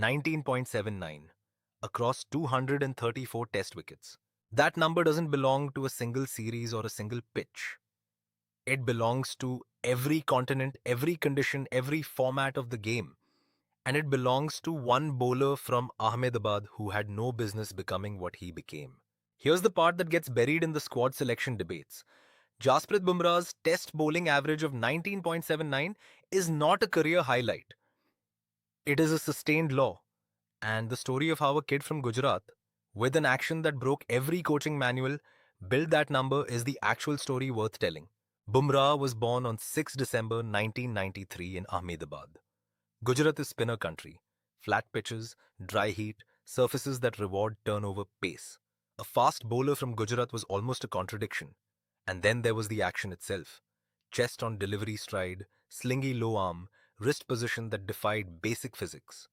19.79 across 234 test wickets. That number doesn't belong to a single series or a single pitch. It belongs to every continent, every condition, every format of the game. And it belongs to one bowler from Ahmedabad who had no business becoming what he became. Here's the part that gets buried in the squad selection debates. Jasprit Bumrah's test bowling average of 19.79 is not a career highlight. It is a sustained law. And the story of how a kid from Gujarat, with an action that broke every coaching manual, built that number is the actual story worth telling. Bumrah was born on 6 December 1993 in Ahmedabad. Gujarat is spinner country. Flat pitches, dry heat, surfaces that reward turnover pace. A fast bowler from Gujarat was almost a contradiction. And then there was the action itself. Chest on delivery stride, slingy low arm, wrist position that defied basic physics.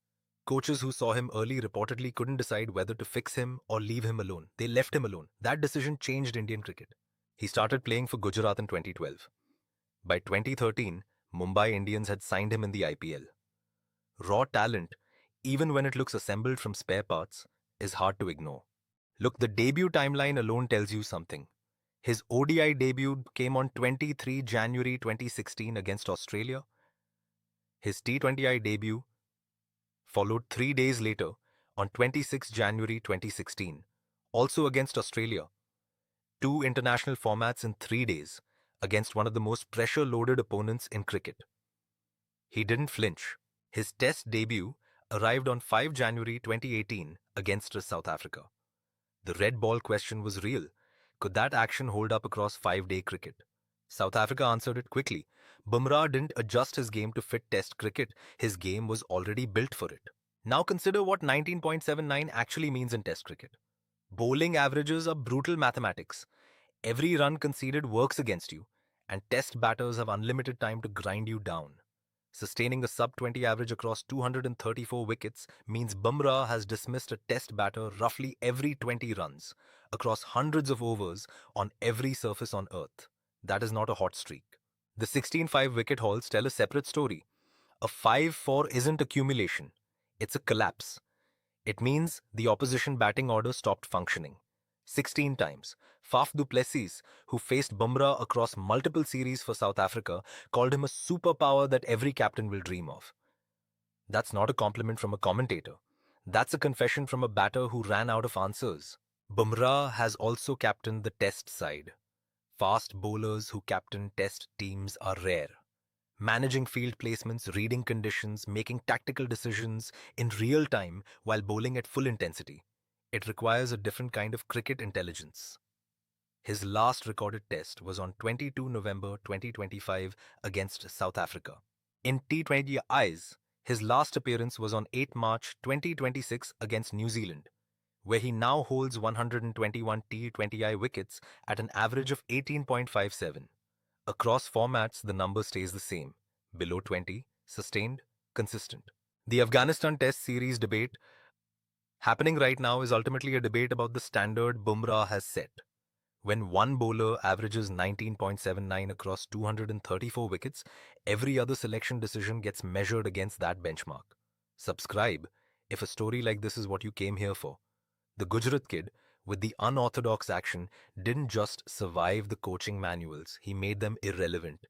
Coaches who saw him early reportedly couldn't decide whether to fix him or leave him alone. They left him alone. That decision changed Indian cricket. He started playing for Gujarat in 2012. By 2013, Mumbai Indians had signed him in the IPL. Raw talent, even when it looks assembled from spare parts, is hard to ignore. Look, the debut timeline alone tells you something. His ODI debut came on 23 January 2016 against Australia. His T20I debut followed 3 days later on 26 January 2016, also against Australia. 2 international formats in 3 days against one of the most pressure-loaded opponents in cricket. He didn't flinch. His test debut arrived on 5 January 2018 against South Africa. The red ball question was real. Could that action hold up across 5-day cricket? South Africa answered it quickly. Bumrah didn't adjust his game to fit test cricket. His game was already built for it. Now consider what 19.79 actually means in test cricket. Bowling averages are brutal mathematics. Every run conceded works against you, and test batters have unlimited time to grind you down. Sustaining a sub-20 average across 234 wickets means Bumrah has dismissed a test batter roughly every 20 runs, across hundreds of overs on every surface on earth. That is not a hot streak. The 16-5 wicket hauls tell a separate story. A 5-4 isn't accumulation. It's a collapse. It means the opposition batting order stopped functioning. 16 times. Faf du Plessis, who faced Bumrah across multiple series for South Africa, called him a superpower that every captain will dream of. That's not a compliment from a commentator. That's a confession from a batter who ran out of answers. Bumrah has also captained the test side. Fast bowlers who captain test teams are rare. Managing field placements, reading conditions, making tactical decisions in real time while bowling at full intensity. It requires a different kind of cricket intelligence. His last recorded test was on 22 November 2025 against South Africa. In T20Is, his last appearance was on 8 March 2026 against New Zealand, where he now holds 121 T20I wickets at an average of 18.57. Across formats, the number stays the same. Below 20, sustained, consistent. The Afghanistan Test Series debate happening right now is ultimately a debate about the standard Bumrah has set. When one bowler averages 19.79 across 234 wickets, every other selection decision gets measured against that benchmark. Subscribe if a story like this is what you came here for. The Gujarat kid, with the unorthodox action, didn't just survive the coaching manuals, he made them irrelevant.